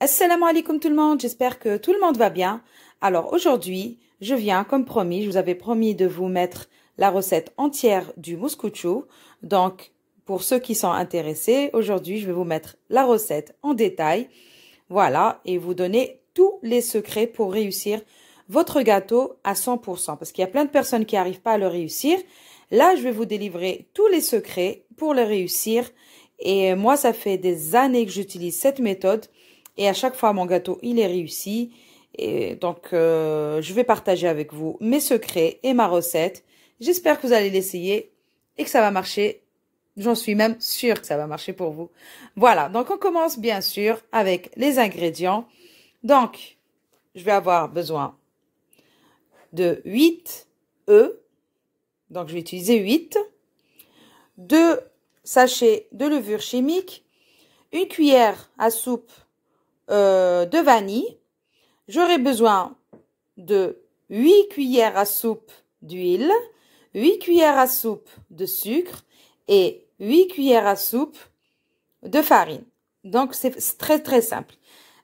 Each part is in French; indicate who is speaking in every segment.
Speaker 1: Assalamu alaikum tout le monde, j'espère que tout le monde va bien. Alors aujourd'hui, je viens comme promis, je vous avais promis de vous mettre la recette entière du mouscouchou. Donc pour ceux qui sont intéressés, aujourd'hui je vais vous mettre la recette en détail. Voilà, et vous donner tous les secrets pour réussir votre gâteau à 100%. Parce qu'il y a plein de personnes qui n'arrivent pas à le réussir. Là, je vais vous délivrer tous les secrets pour le réussir. Et moi, ça fait des années que j'utilise cette méthode. Et à chaque fois, mon gâteau, il est réussi. Et donc, je vais partager avec vous mes secrets et ma recette. J'espère que vous allez l'essayer et que ça va marcher. J'en suis même sûre que ça va marcher pour vous. Voilà, donc on commence bien sûr avec les ingrédients. Donc, je vais avoir besoin de 8 œufs. Donc, je vais utiliser 8. 2 sachets de levure chimique. Une cuillère à soupe de vanille. J'aurai besoin de 8 cuillères à soupe d'huile, 8 cuillères à soupe de sucre et 8 cuillères à soupe de farine. Donc, c'est très, très simple.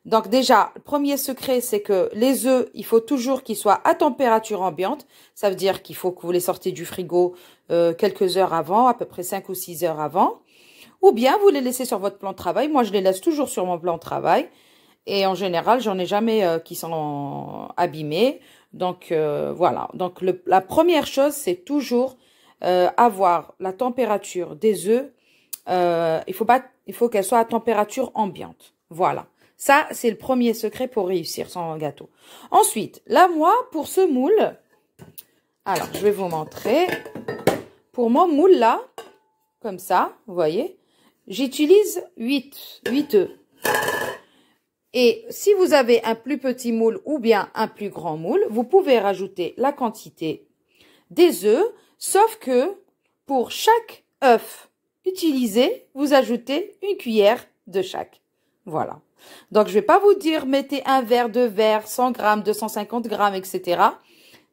Speaker 1: Donc, déjà, le premier secret, c'est que les œufs, il faut toujours qu'ils soient à température ambiante. Ça veut dire qu'il faut que vous les sortez du frigo quelques heures avant, à peu près 5 ou 6 heures avant. Ou bien, vous les laissez sur votre plan de travail. Moi, je les laisse toujours sur mon plan de travail. Et en général, j'en ai jamais qui sont abîmés. Donc, voilà. Donc, la première chose, c'est toujours avoir la température des œufs. Il faut qu'elle soit à température ambiante. Voilà. Ça, c'est le premier secret pour réussir son gâteau. Ensuite, là, moi, pour ce moule, alors, je vais vous montrer. Pour mon moule, là, comme ça, vous voyez, j'utilise 8 œufs. Et si vous avez un plus petit moule ou bien un plus grand moule, vous pouvez rajouter la quantité des œufs, sauf que pour chaque œuf utilisé, vous ajoutez une cuillère de chaque. Voilà. Donc, je ne vais pas vous dire mettez un verre, 2 verres, 100 grammes, 250 grammes, etc.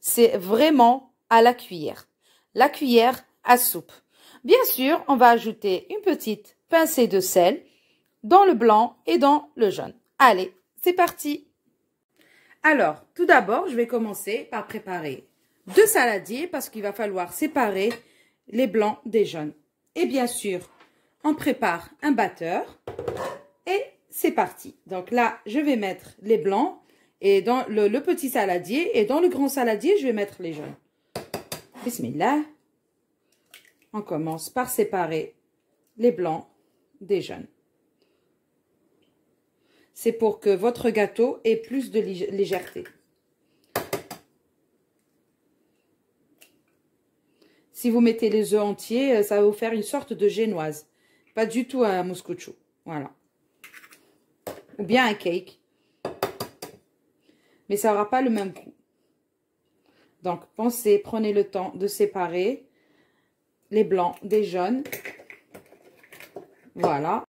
Speaker 1: C'est vraiment à la cuillère. La cuillère à soupe. Bien sûr, on va ajouter une petite pincée de sel dans le blanc et dans le jaune. Allez, c'est parti. Alors, tout d'abord, je vais commencer par préparer 2 saladiers parce qu'il va falloir séparer les blancs des jaunes. Et bien sûr, on prépare un batteur et c'est parti. Donc là, je vais mettre les blancs et dans le petit saladier et dans le grand saladier, je vais mettre les jaunes. Bismillah. On commence par séparer les blancs des jaunes. C'est pour que votre gâteau ait plus de légèreté. Si vous mettez les œufs entiers, ça va vous faire une sorte de génoise. Pas du tout un mouscouchou. Voilà. Ou bien un cake. Mais ça n'aura pas le même goût. Donc, pensez, prenez le temps de séparer les blancs des jaunes. Voilà.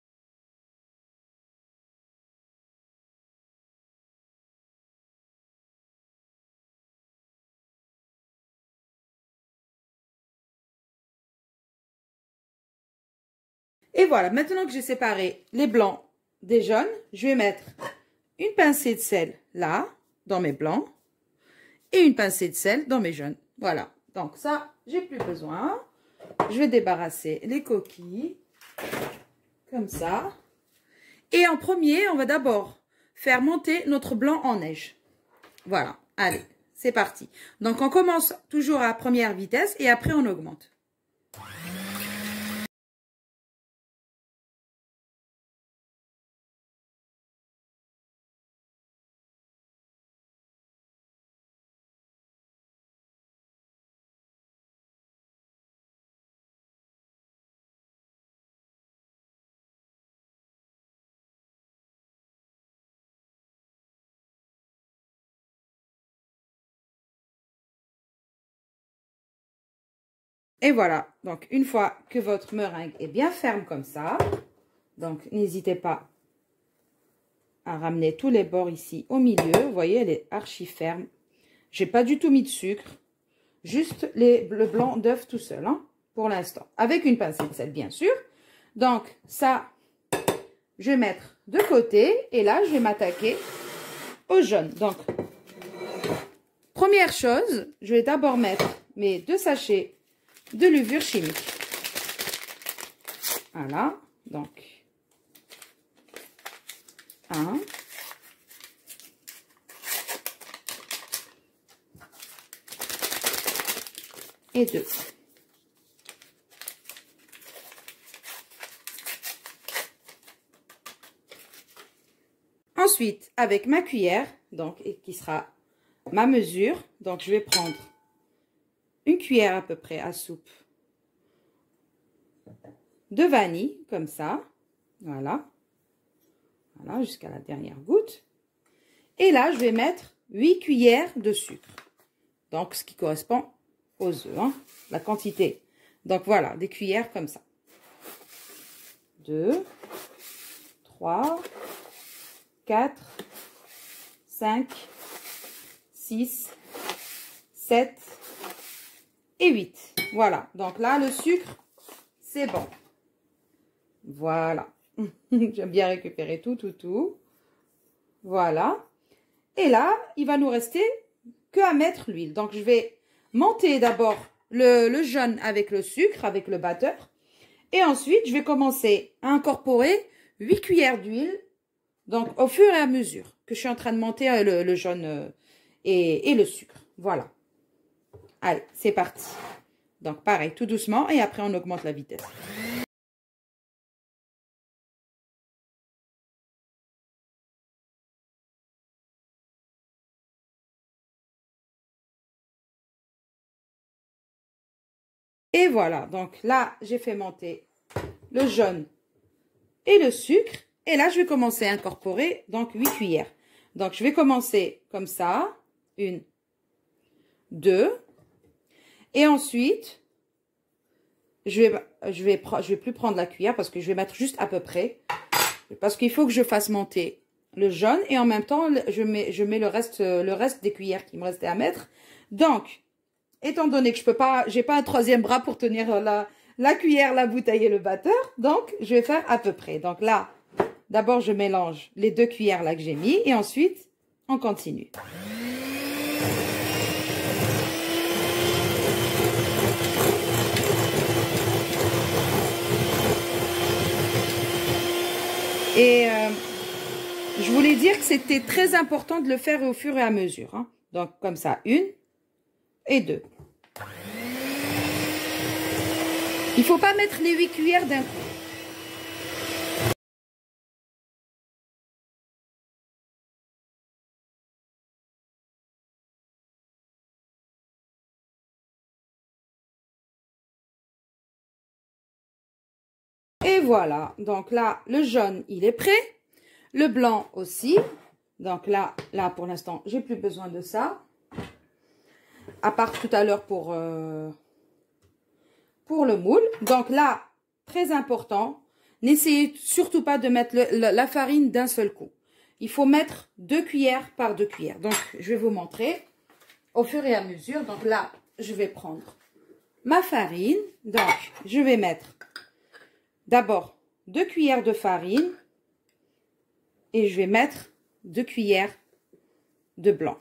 Speaker 1: Et voilà, maintenant que j'ai séparé les blancs des jaunes, je vais mettre une pincée de sel là, dans mes blancs, et une pincée de sel dans mes jaunes. Voilà, donc ça, j'ai plus besoin. Je vais débarrasser les coquilles, comme ça. Et en premier, on va d'abord faire monter notre blanc en neige. Voilà, allez, c'est parti. Donc, on commence toujours à première vitesse et après, on augmente. Et voilà, donc une fois que votre meringue est bien ferme comme ça, donc n'hésitez pas à ramener tous les bords ici au milieu. Vous voyez, elle est archi ferme. J'ai pas du tout mis de sucre, juste le blanc d'œuf tout seul, hein, pour l'instant. Avec une pincée de sel, bien sûr. Donc, ça, je vais mettre de côté et là, je vais m'attaquer au jaune. Donc, première chose, je vais d'abord mettre mes 2 sachets de levure chimique. Voilà, donc 1. Et 2. Ensuite, avec ma cuillère, donc, et qui sera ma mesure, donc je vais prendre une cuillère à peu près à soupe de vanille, comme ça, voilà, voilà, jusqu'à la dernière goutte. Et là, je vais mettre 8 cuillères de sucre, donc ce qui correspond aux œufs, hein, la quantité. Donc voilà, des cuillères comme ça. 2, 3, 4, 5, 6, 7 et 8. Voilà, donc là, le sucre, c'est bon. Voilà. J'aime bien récupérer tout. Voilà. Et là, il va nous rester que à mettre l'huile. Donc, je vais monter d'abord le jaune avec le sucre, avec le batteur. Et ensuite, je vais commencer à incorporer 8 cuillères d'huile. Donc, au fur et à mesure que je suis en train de monter le jaune et le sucre. Voilà. Allez, c'est parti. Donc, pareil, tout doucement. Et après, on augmente la vitesse. Et voilà, donc là, j'ai fait monter le jaune et le sucre. Et là, je vais commencer à incorporer donc 8 cuillères. Donc, je vais commencer comme ça. 1, 2. Et ensuite, je vais plus prendre la cuillère parce que je vais mettre juste à peu près. Parce qu'il faut que je fasse monter le jaune. Et en même temps, je mets le reste des cuillères qui me restait à mettre. Donc, étant donné que j'ai pas un 3e bras pour tenir la cuillère, la bouteille et le batteur, donc je vais faire à peu près. Donc là, d'abord je mélange les 2 cuillères là que j'ai mis et ensuite on continue. Et je voulais dire que c'était très important de le faire au fur et à mesure. Hein. Donc comme ça, 1 et 2. Il ne faut pas mettre les 8 cuillères d'un coup. Et voilà. Donc là, le jaune, il est prêt. Le blanc aussi. Donc là pour l'instant, j'ai plus besoin de ça. À part tout à l'heure pour le moule. Donc là, très important, n'essayez surtout pas de mettre la farine d'un seul coup. Il faut mettre 2 cuillères par 2 cuillères. Donc, je vais vous montrer au fur et à mesure. Donc là, je vais prendre ma farine. Donc, je vais mettre d'abord 2 cuillères de farine et je vais mettre 2 cuillères de blanc.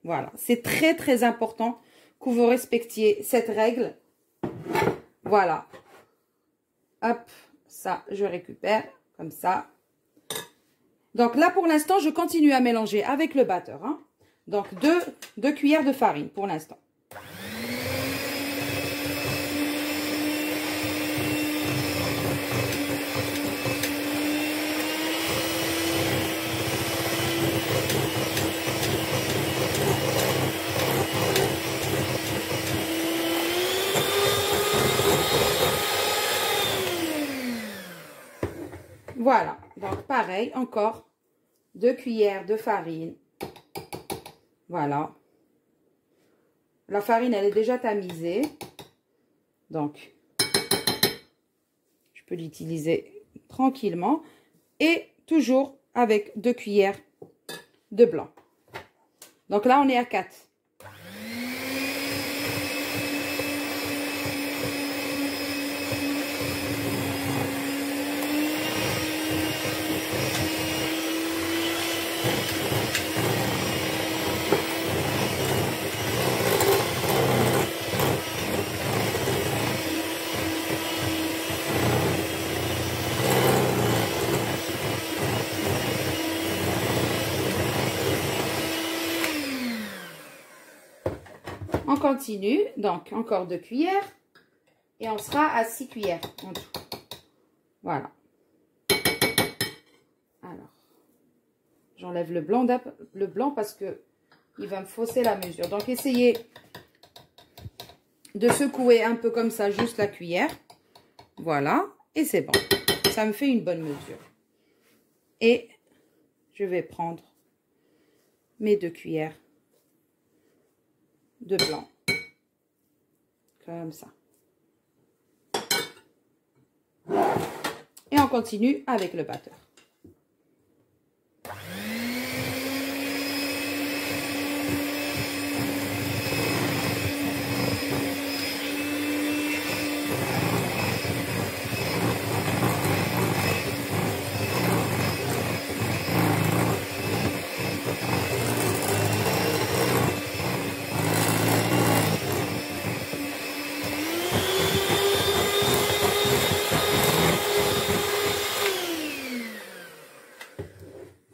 Speaker 1: Voilà, c'est très très important que vous respectiez cette règle. Voilà. Hop, ça, je récupère comme ça. Donc là, pour l'instant, je continue à mélanger avec le batteur. Hein. Donc, 2 cuillères de farine pour l'instant. Voilà, donc pareil, encore 2 cuillères de farine. Voilà. La farine, elle est déjà tamisée. Donc, je peux l'utiliser tranquillement. Et toujours avec 2 cuillères de blanc. Donc là, on est à 4. On continue, donc encore 2 cuillères et on sera à 6 cuillères en tout. Voilà. Alors, j'enlève le blanc parce que il va me fausser la mesure. Donc, essayez de secouer un peu comme ça, juste la cuillère. Voilà, et c'est bon. Ça me fait une bonne mesure. Et je vais prendre mes 2 cuillères de blanc. Comme ça. Et on continue avec le batteur.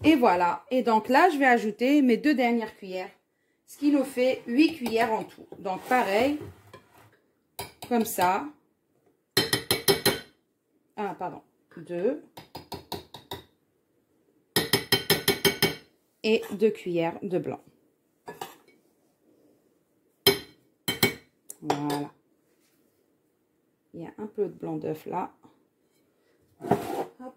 Speaker 1: Et voilà. Et donc là, je vais ajouter mes 2 dernières cuillères. Ce qui nous fait 8 cuillères en tout. Donc pareil. Comme ça. Ah, pardon. 2. Et 2 cuillères de blanc. Voilà. Il y a un peu de blanc d'œuf là. Hop.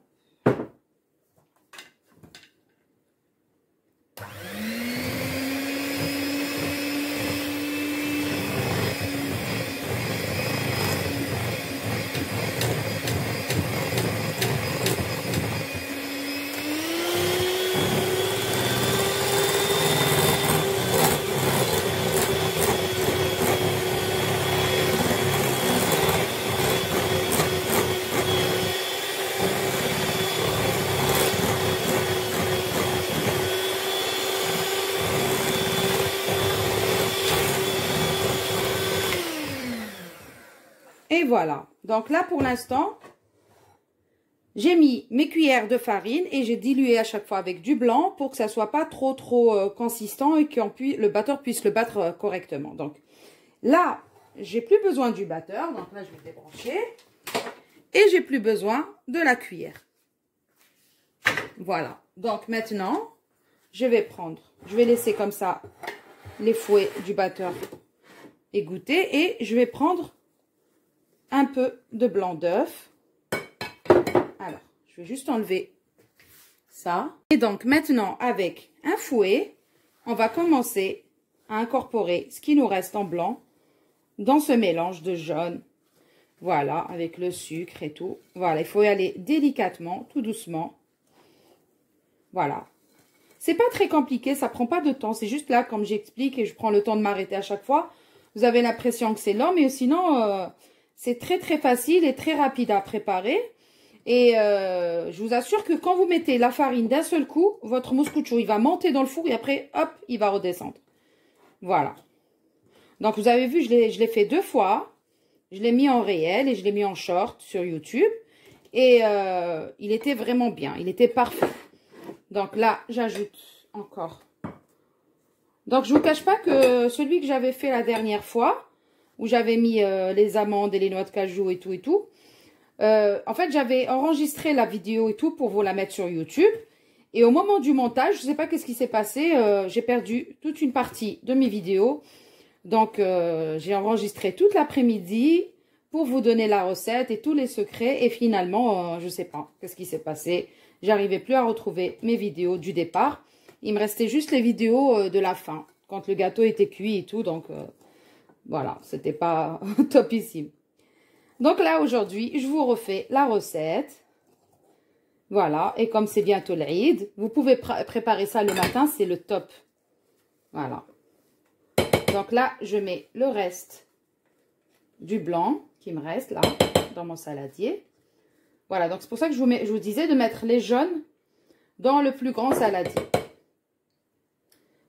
Speaker 1: Et voilà. Donc là, pour l'instant, j'ai mis mes cuillères de farine et j'ai dilué à chaque fois avec du blanc pour que ça soit pas trop consistant et que le batteur puisse le battre correctement. Donc là, j'ai plus besoin du batteur. Donc là, je vais débrancher. Et j'ai plus besoin de la cuillère. Voilà. Donc maintenant, je vais laisser comme ça les fouets du batteur égoutter et je vais prendre un peu de blanc d'œuf. Alors, je vais juste enlever ça. Et donc, maintenant, avec un fouet, on va commencer à incorporer ce qui nous reste en blanc dans ce mélange de jaune. Voilà, avec le sucre et tout. Voilà, il faut y aller délicatement, tout doucement. Voilà. C'est pas très compliqué, ça prend pas de temps. C'est juste là, comme j'explique, et je prends le temps de m'arrêter à chaque fois. Vous avez l'impression que c'est lent, mais sinon... c'est très très facile et très rapide à préparer. Et je vous assure que quand vous mettez la farine d'un seul coup, votre mouscouchou, il va monter dans le four et après, hop, il va redescendre. Voilà. Donc, vous avez vu, je l'ai fait 2 fois. Je l'ai mis en réel et je l'ai mis en short sur YouTube. Et il était vraiment bien. Il était parfait. Donc là, j'ajoute encore. Donc, je ne vous cache pas que celui que j'avais fait la dernière fois, où j'avais mis les amandes et les noix de cajou et tout. En fait, j'avais enregistré la vidéo et tout pour vous la mettre sur YouTube. Et au moment du montage, je ne sais pas qu'est-ce qui s'est passé. J'ai perdu toute une partie de mes vidéos. Donc, j'ai enregistré toute l'après-midi pour vous donner la recette et tous les secrets. Et finalement, je ne sais pas qu'est-ce qui s'est passé. J'arrivais plus à retrouver mes vidéos du départ. Il me restait juste les vidéos de la fin, quand le gâteau était cuit et tout. Donc... voilà, c'était pas topissime. Donc là, aujourd'hui, je vous refais la recette. Voilà, et comme c'est bientôt l'Aïd, vous pouvez préparer ça le matin, c'est le top. Voilà. Donc là, je mets le reste du blanc qui me reste là, dans mon saladier. Voilà, donc c'est pour ça que je vous disais de mettre les jaunes dans le plus grand saladier.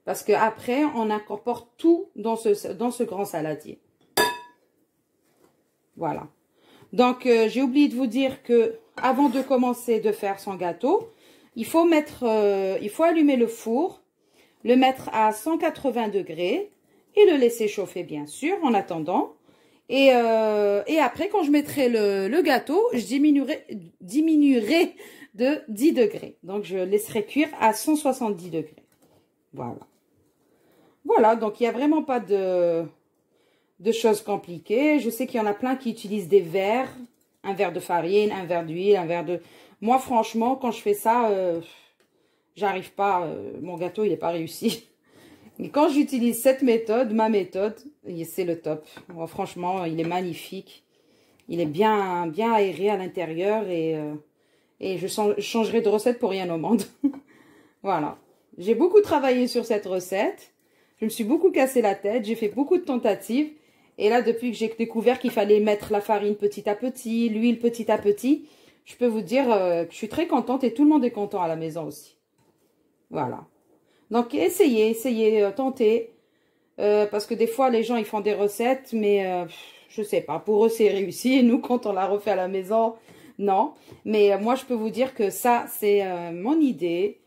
Speaker 1: Parce qu'après, on incorpore tout dans ce grand saladier. Voilà. Donc, j'ai oublié de vous dire que avant de commencer de faire son gâteau, il faut allumer le four, le mettre à 180 degrés et le laisser chauffer, bien sûr, en attendant. Et après, quand je mettrai le gâteau, je diminuerai de 10 degrés. Donc, je laisserai cuire à 170 degrés. Voilà. Voilà, donc il n'y a vraiment pas de choses compliquées. Je sais qu'il y en a plein qui utilisent des verres, un verre de farine, un verre d'huile, un verre de... Moi, franchement, quand je fais ça, j'arrive pas, mon gâteau, il n'est pas réussi. Et quand j'utilise cette méthode, ma méthode, c'est le top. Moi, franchement, il est magnifique. Il est bien aéré à l'intérieur et je changerai de recette pour rien au monde. Voilà. J'ai beaucoup travaillé sur cette recette. Je me suis beaucoup cassé la tête. J'ai fait beaucoup de tentatives. Et là, depuis que j'ai découvert qu'il fallait mettre la farine petit à petit, l'huile petit à petit, je peux vous dire que je suis très contente et tout le monde est content à la maison aussi. Voilà. Donc, essayez, tentez. Parce que des fois, les gens, ils font des recettes, mais je sais pas. Pour eux, c'est réussi. Et nous, quand on la refait à la maison, non. Mais moi, je peux vous dire que ça, c'est mon idée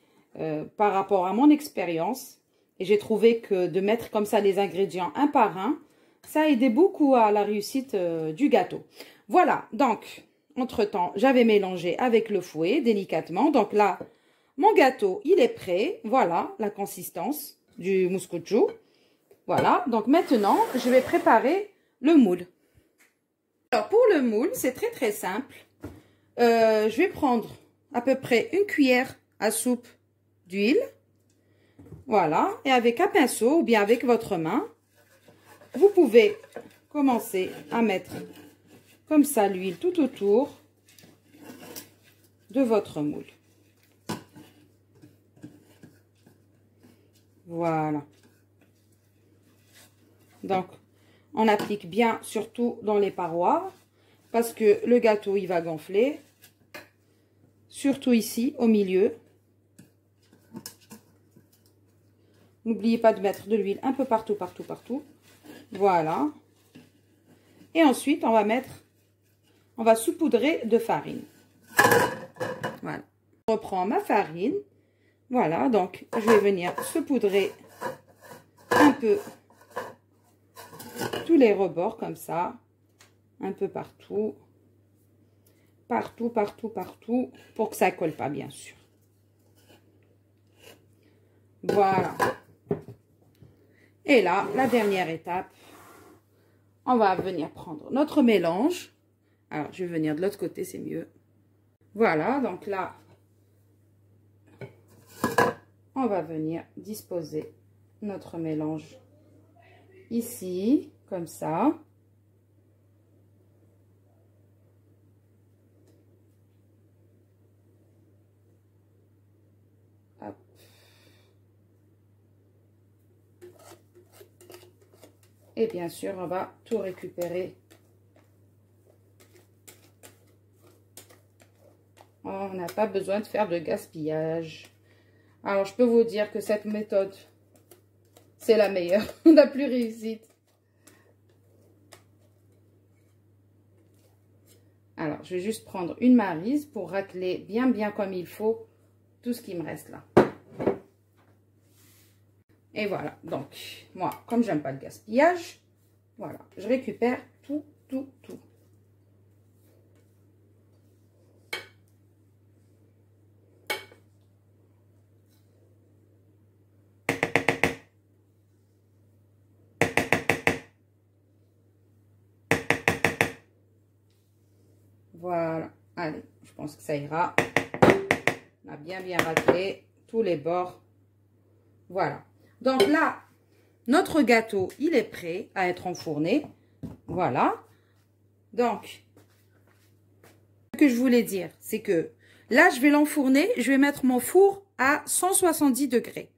Speaker 1: par rapport à mon expérience. Et j'ai trouvé que de mettre comme ça les ingrédients un par un, ça a aidé beaucoup à la réussite du gâteau. Voilà, donc, entre-temps, j'avais mélangé avec le fouet délicatement. Donc là, mon gâteau, il est prêt. Voilà la consistance du mouscouchou. Voilà, donc maintenant, je vais préparer le moule. Alors, pour le moule, c'est très très simple. Je vais prendre à peu près une cuillère à soupe d'huile. Voilà, et avec un pinceau ou bien avec votre main, vous pouvez commencer à mettre comme ça l'huile tout autour de votre moule. Voilà. Donc, on applique bien, surtout dans les parois, parce que le gâteau, il va gonfler. Surtout ici, au milieu. N'oubliez pas de mettre de l'huile un peu partout, partout, partout. Voilà. Et ensuite, on va saupoudrer de farine. Voilà. Je reprends ma farine. Voilà, donc je vais venir saupoudrer un peu tous les rebords comme ça. Un peu partout. Partout, partout, partout. Pour que ça ne colle pas, bien sûr. Voilà. Et là, la dernière étape, on va venir prendre notre mélange. Alors, je vais venir de l'autre côté, c'est mieux. Voilà, donc là, on va venir disposer notre mélange ici, comme ça. Hop. Et bien sûr, on va tout récupérer. On n'a pas besoin de faire de gaspillage. Alors, je peux vous dire que cette méthode, c'est la meilleure, la plus réussite. Alors, je vais juste prendre une maryse pour racler bien comme il faut tout ce qui me reste là. Et voilà, donc, moi, comme j'aime pas le gaspillage, voilà, je récupère tout. Voilà, allez, je pense que ça ira. On a bien raclé tous les bords. Voilà. Donc là, notre gâteau, il est prêt à être enfourné. Voilà. Donc, ce que je voulais dire, c'est que là, je vais l'enfourner. Je vais mettre mon four à 170 degrés.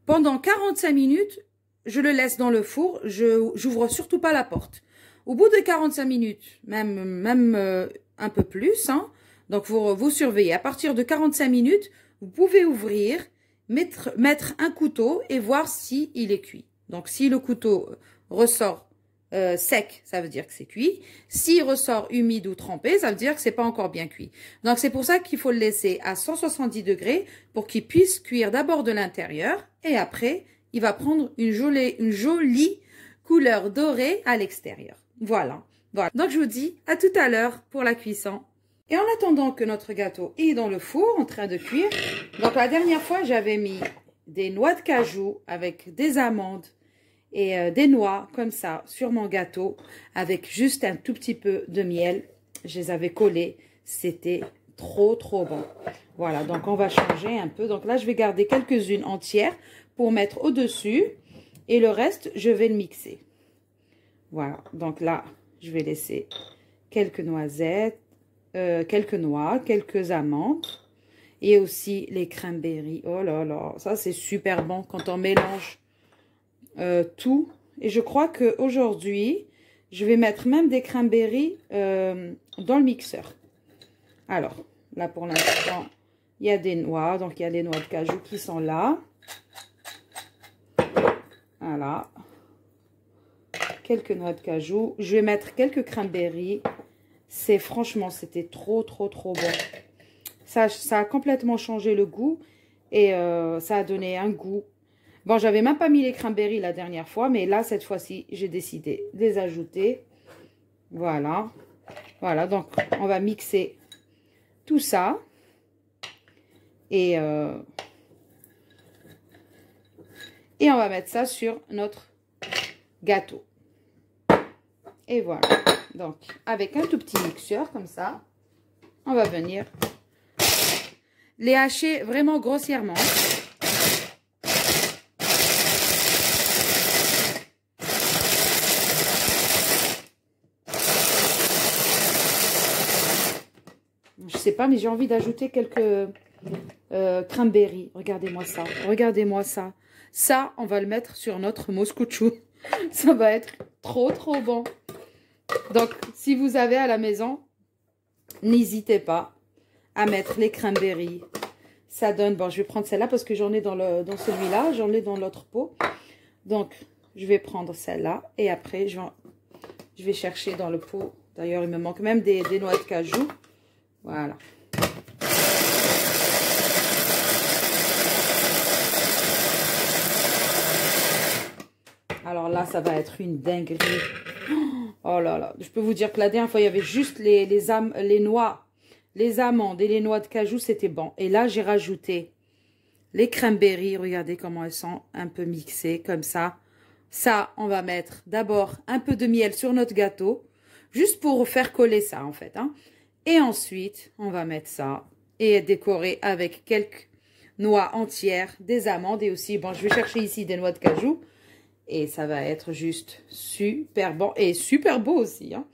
Speaker 1: Pendant 45 minutes, je le laisse dans le four. Je n'ouvre surtout pas la porte. Au bout de 45 minutes, même un peu plus, hein, donc vous surveillez. À partir de 45 minutes, vous pouvez ouvrir mettre un couteau et voir si il est cuit. Donc, si le couteau ressort sec, ça veut dire que c'est cuit. S'il ressort humide ou trempé, ça veut dire que c'est pas encore bien cuit. Donc, c'est pour ça qu'il faut le laisser à 170 degrés pour qu'il puisse cuire d'abord de l'intérieur et après, il va prendre une jolie couleur dorée à l'extérieur. Voilà. Voilà. Donc, je vous dis à tout à l'heure pour la cuisson. Et en attendant que notre gâteau est dans le four, en train de cuire, donc la dernière fois, j'avais mis des noix de cajou avec des amandes et des noix comme ça sur mon gâteau avec juste un tout petit peu de miel. Je les avais collés. C'était trop, trop bon. Voilà, donc on va changer un peu. Donc là, je vais garder quelques-unes entières pour mettre au-dessus et le reste, je vais le mixer. Voilà, donc là, je vais laisser quelques noisettes, quelques noix, quelques amandes et aussi les cranberries. Oh là là, ça c'est super bon quand on mélange tout. Et je crois qu'aujourd'hui, je vais mettre même des cranberries dans le mixeur. Alors, là pour l'instant, il y a des noix, donc il y a les noix de cajou qui sont là. Voilà. Quelques noix de cajou. Je vais mettre quelques cranberries. Franchement, c'était trop, trop, trop bon. Ça a complètement changé le goût et ça a donné un goût. Bon, j'avais même pas mis les cranberries la dernière fois, mais là, cette fois-ci, j'ai décidé de les ajouter. Voilà. Voilà, donc on va mixer tout ça. Et on va mettre ça sur notre gâteau. Et voilà. Donc, avec un tout petit mixeur comme ça, on va venir les hacher vraiment grossièrement. Je sais pas, mais j'ai envie d'ajouter quelques cranberries. Regardez-moi ça. Regardez-moi ça. Ça, on va le mettre sur notre mouskoutchou. Ça va être trop, trop bon. Donc, si vous avez à la maison, n'hésitez pas à mettre les cranberries. Ça donne... Bon, je vais prendre celle-là parce que j'en ai dans celui-là. J'en ai dans l'autre pot. Donc, je vais prendre celle-là. Et après, je vais chercher dans le pot. D'ailleurs, il me manque même des noix de cajou. Voilà. Alors là, ça va être une dinguerie. Oh là là. Je peux vous dire que la dernière fois, il y avait juste les noix, les amandes et les noix de cajou, c'était bon. Et là, j'ai rajouté les cranberries. Regardez comment elles sont un peu mixées comme ça. Ça, on va mettre d'abord un peu de miel sur notre gâteau. Juste pour faire coller ça, en fait. Hein. Et ensuite, on va mettre ça et décorer avec quelques noix entières, des amandes et aussi, bon, je vais chercher ici des noix de cajou. Et ça va être juste super bon et super beau aussi. Hein.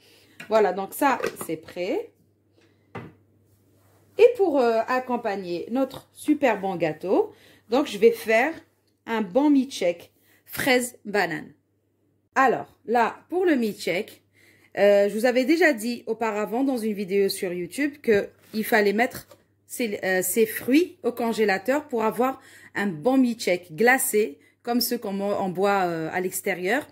Speaker 1: Voilà, donc ça, c'est prêt. Et pour accompagner notre super bon gâteau, donc je vais faire un bon milkshake fraise banane. Alors, là, pour le milkshake, je vous avais déjà dit auparavant dans une vidéo sur YouTube qu'il fallait mettre ces fruits au congélateur pour avoir un bon milkshake glacé, comme ceux qu'on boit à l'extérieur.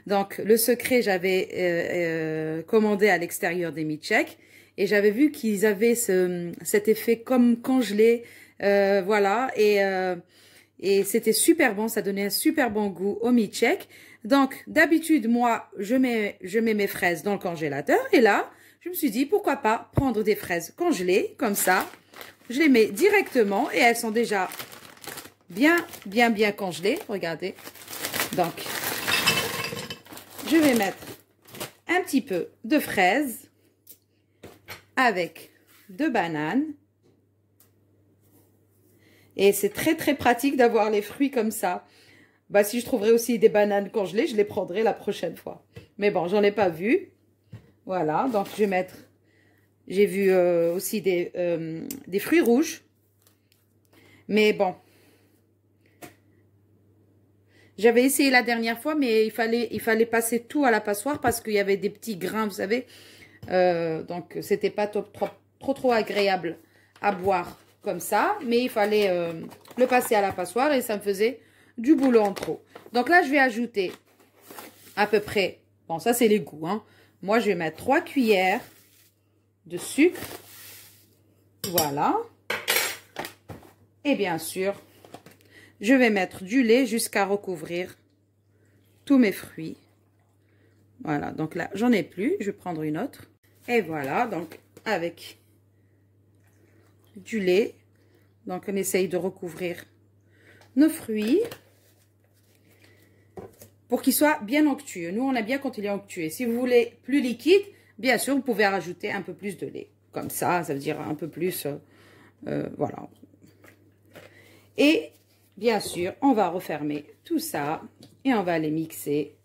Speaker 1: Donc, le secret, j'avais commandé à l'extérieur des milkshakes et j'avais vu qu'ils avaient cet effet comme congelé, voilà, et c'était super bon, ça donnait un super bon goût au milkshake. Donc, d'habitude, moi, je mets mes fraises dans le congélateur et là, je me suis dit, pourquoi pas prendre des fraises congelées, comme ça, je les mets directement et elles sont déjà bien congelées, regardez. Donc, je vais mettre un petit peu de fraises avec de bananes. Et c'est très pratique d'avoir les fruits comme ça. Bah, si je trouverais aussi des bananes congelées, je les prendrai la prochaine fois. Mais bon, j'en ai pas vu. Voilà, donc je vais mettre... J'ai vu aussi des fruits rouges. Mais bon... J'avais essayé la dernière fois, mais il fallait passer tout à la passoire parce qu'il y avait des petits grains, vous savez. Donc, c'était pas trop agréable à boire comme ça. Mais il fallait le passer à la passoire et ça me faisait du boulot en trop. Donc là, je vais ajouter à peu près, bon ça c'est les goûts, hein. Moi je vais mettre 3 cuillères de sucre, voilà. Et bien sûr, je vais mettre du lait jusqu'à recouvrir tous mes fruits. Voilà, donc là j'en ai plus, je vais prendre une autre. Et voilà, donc avec du lait, donc on essaye de recouvrir nos fruits pour qu'ils soient bien onctueux. Nous, on aime bien quand il est onctueux. Si vous voulez plus liquide, bien sûr, vous pouvez rajouter un peu plus de lait. Comme ça veut dire un peu plus, voilà. Et bien sûr, on va refermer tout ça et on va les mixer.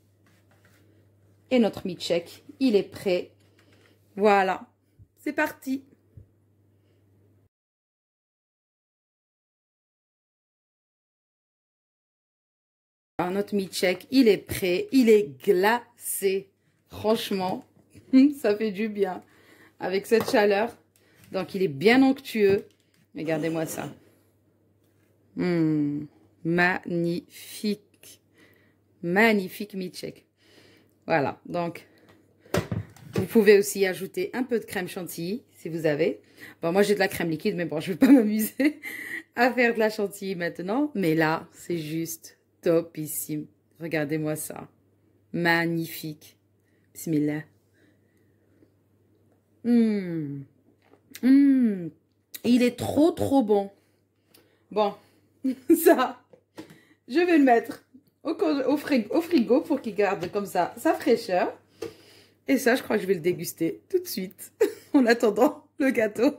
Speaker 1: Et notre milkshake, il est prêt. Voilà, c'est parti. Alors, notre milkshake, il est prêt, il est glacé. Franchement, ça fait du bien avec cette chaleur. Donc, il est bien onctueux. Regardez-moi ça. Magnifique. Magnifique milkshake. Voilà, donc, vous pouvez aussi ajouter un peu de crème chantilly, si vous avez. Bon, moi, j'ai de la crème liquide, mais bon, je ne vais pas m'amuser à faire de la chantilly maintenant. Mais là, c'est juste topissime. Regardez-moi ça. Magnifique. Bismillah. Il est trop, trop bon. Bon, ça, je vais le mettre au frigo pour qu'il garde comme ça sa fraîcheur. Et ça, je crois que je vais le déguster tout de suite, en attendant le gâteau.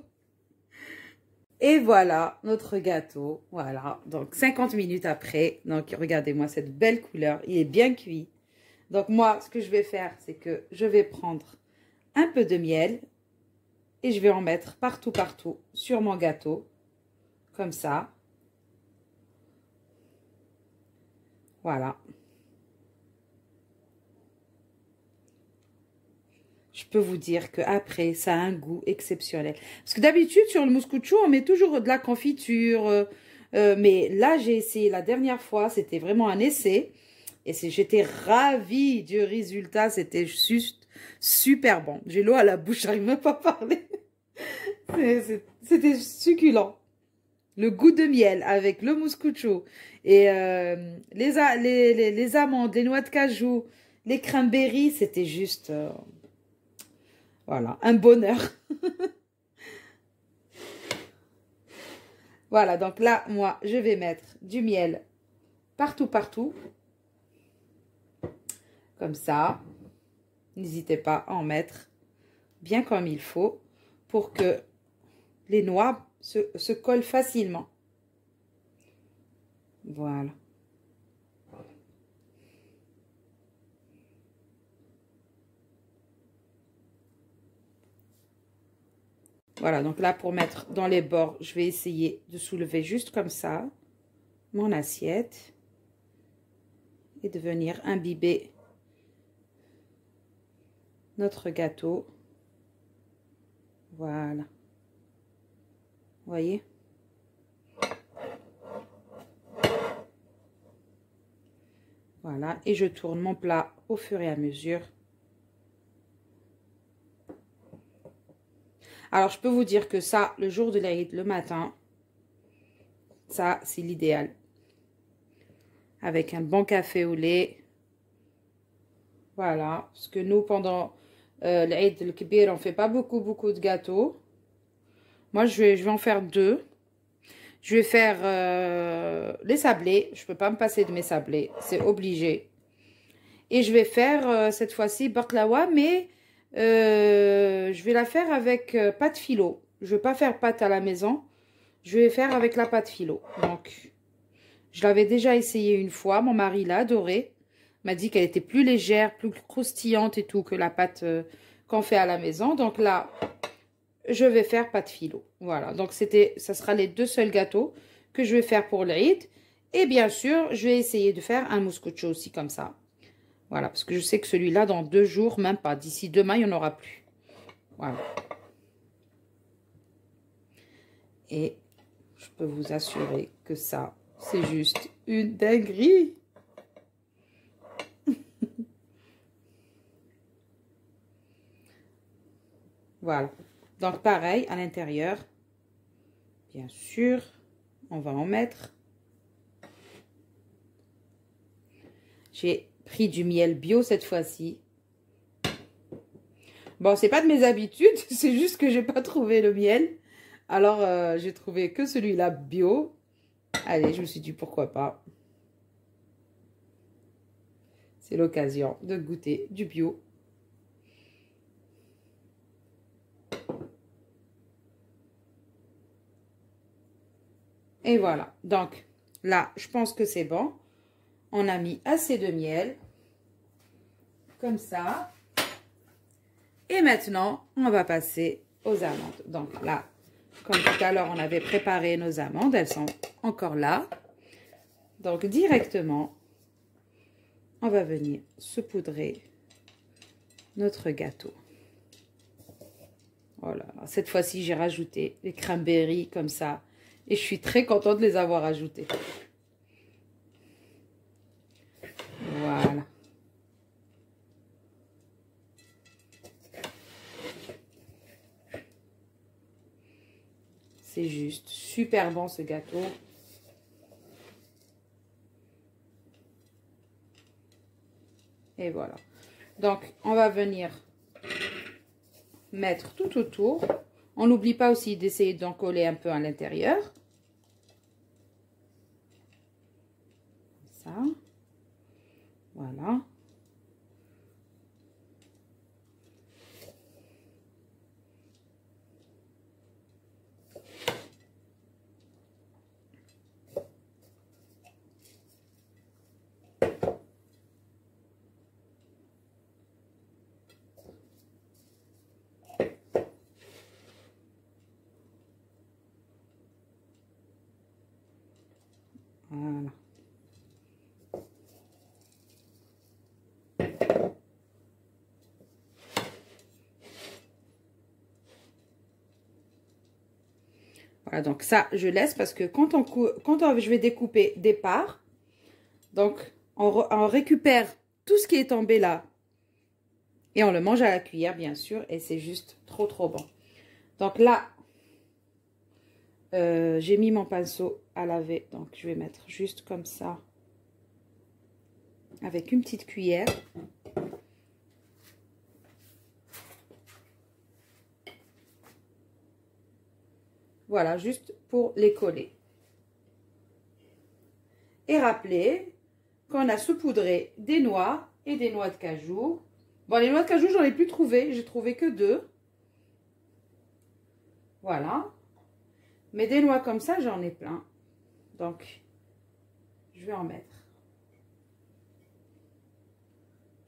Speaker 1: Et voilà, notre gâteau. Voilà, donc 50 minutes après. Donc, regardez-moi cette belle couleur. Il est bien cuit. Donc, moi, ce que je vais faire, c'est que je vais prendre un peu de miel et je vais en mettre partout, partout sur mon gâteau. Comme ça. Voilà. Je peux vous dire qu'après, ça a un goût exceptionnel. Parce que d'habitude, sur le mouscouchou, on met toujours de la confiture. Mais là, j'ai essayé la dernière fois. C'était vraiment un essai. Et j'étais ravie du résultat. C'était juste super bon. J'ai l'eau à la bouche, j'arrive même pas à parler. C'était succulent. Le goût de miel avec le mouscouchou et les amandes, les noix de cajou, les cranberries, c'était juste... voilà, un bonheur. Voilà, donc là, moi, je vais mettre du miel partout, partout. Comme ça. N'hésitez pas à en mettre bien comme il faut pour que les noix se collent facilement. Voilà. Voilà, donc là, pour mettre dans les bords, je vais essayer de soulever juste comme ça mon assiette et de venir imbiber notre gâteau. Voilà. Vous voyez? Voilà, et je tourne mon plat au fur et à mesure. Alors, je peux vous dire que ça, le jour de l'Aïd, le matin, ça, c'est l'idéal. Avec un bon café au lait. Voilà, parce que nous, pendant l'Aïd, le Kibir, on fait pas beaucoup de gâteaux. Moi, je vais en faire 2. Je vais faire les sablés. Je peux pas me passer de mes sablés, c'est obligé. Et je vais faire cette fois-ci baklawa, mais je vais la faire avec pâte philo. Je vais pas faire pâte à la maison. Je vais faire avec la pâte philo. Donc, je l'avais déjà essayé une fois. Mon mari l'a adoré. M'a dit qu'elle était plus légère, plus croustillante et tout que la pâte qu'on fait à la maison. Donc là, je vais faire pâte philo. Voilà. Donc, ça sera les 2 seuls gâteaux que je vais faire pour l'Aïd. Et bien sûr, je vais essayer de faire un mouscouchou aussi comme ça. Voilà, parce que je sais que celui-là, dans 2 jours, même pas. D'ici demain, il n'y en aura plus. Voilà. Et je peux vous assurer que ça, c'est juste une dinguerie. Voilà. Donc, pareil, à l'intérieur, bien sûr, on va en mettre. J'ai pris du miel bio cette fois-ci. Bon, c'est pas de mes habitudes, c'est juste que j'ai pas trouvé le miel. Alors, j'ai trouvé que celui-là bio. Allez, je me suis dit pourquoi pas. C'est l'occasion de goûter du bio. Et voilà. Donc, là, je pense que c'est bon. On a mis assez de miel. Comme ça. Et maintenant, on va passer aux amandes. Donc là, comme tout à l'heure, on avait préparé nos amandes. Elles sont encore là. Donc, directement, on va venir saupoudrer notre gâteau. Voilà. Cette fois-ci, j'ai rajouté les cranberries comme ça. Et je suis très contente de les avoir ajoutés. Voilà. C'est juste super bon ce gâteau. Et voilà. Donc, on va venir mettre tout autour. On n'oublie pas aussi d'essayer d'en coller un peu à l'intérieur. Ça. Voilà. Voilà. Voilà, donc ça, je laisse parce que quand je vais découper des parts, donc on récupère tout ce qui est tombé là et on le mange à la cuillère, bien sûr, et c'est juste trop, trop bon. Donc là, j'ai mis mon pinceau à laver, donc je vais mettre juste comme ça avec une petite cuillère. Voilà, juste pour les coller. Et rappelez qu'on a saupoudré des noix et des noix de cajou. Bon, les noix de cajou, j'en ai plus trouvé. J'ai trouvé que 2. Voilà. Mais des noix comme ça, j'en ai plein. Donc, je vais en mettre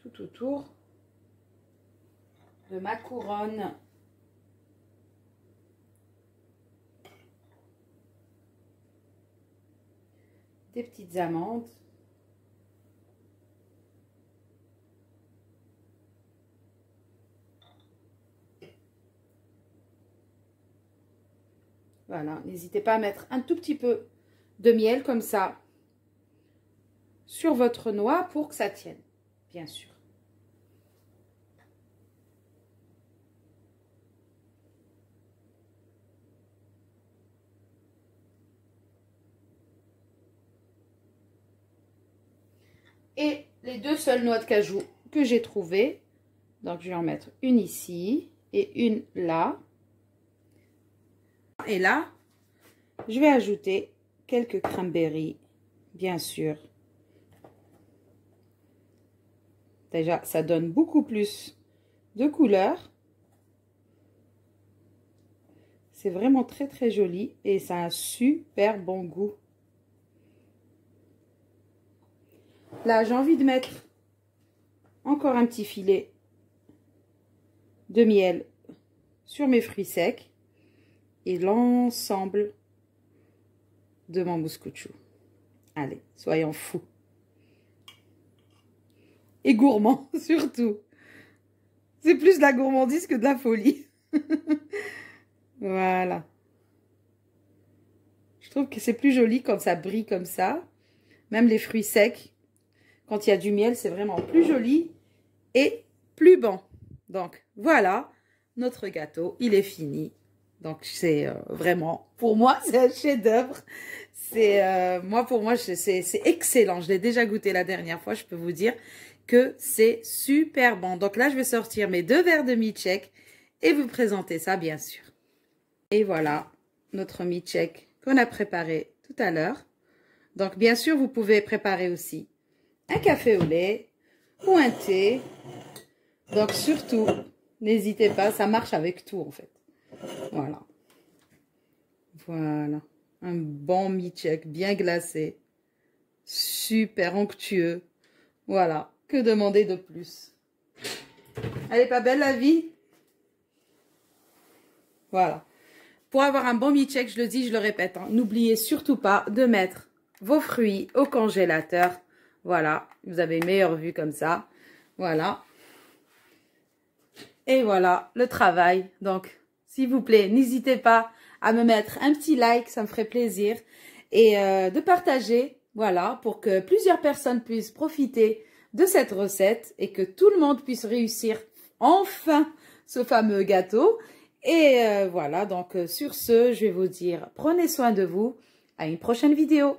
Speaker 1: tout autour de ma couronne. Des petites amandes. Voilà, n'hésitez pas à mettre un tout petit peu de miel comme ça sur votre noix pour que ça tienne, bien sûr. Et les 2 seules noix de cajou que j'ai trouvées, donc je vais en mettre une ici et une là. Et là, je vais ajouter quelques cranberries, bien sûr. Déjà, ça donne beaucoup plus de couleur. C'est vraiment très, très joli et ça a un super bon goût. Là, j'ai envie de mettre encore un petit filet de miel sur mes fruits secs et l'ensemble de mon mouscouchou. Allez, soyons fous. Et gourmand, surtout. C'est plus de la gourmandise que de la folie. Voilà. Je trouve que c'est plus joli quand ça brille comme ça. Même les fruits secs, quand il y a du miel, c'est vraiment plus joli et plus bon. Donc, voilà, notre gâteau, il est fini. Donc, c'est vraiment, pour moi, c'est un chef-d'œuvre. Pour moi, c'est excellent. Je l'ai déjà goûté la dernière fois, je peux vous dire que c'est super bon. Donc là, je vais sortir mes 2 verres de milkshake et vous présenter ça, bien sûr. Et voilà, notre milkshake qu'on a préparé tout à l'heure. Donc, bien sûr, vous pouvez préparer aussi un café au lait ou un thé. Donc, surtout, n'hésitez pas, ça marche avec tout, en fait. Voilà. Voilà. Un bon milkshake bien glacé. Super onctueux. Voilà. Que demander de plus? Elle est pas belle, la vie? Voilà. Pour avoir un bon milkshake, je le dis, je le répète, hein, n'oubliez surtout pas de mettre vos fruits au congélateur. Voilà, vous avez une meilleure vue comme ça. Voilà. Et voilà, le travail. Donc, s'il vous plaît, n'hésitez pas à me mettre un petit like, ça me ferait plaisir. Et de partager, voilà, pour que plusieurs personnes puissent profiter de cette recette et que tout le monde puisse réussir enfin ce fameux gâteau. Et voilà, donc sur ce, je vais vous dire, prenez soin de vous. À une prochaine vidéo.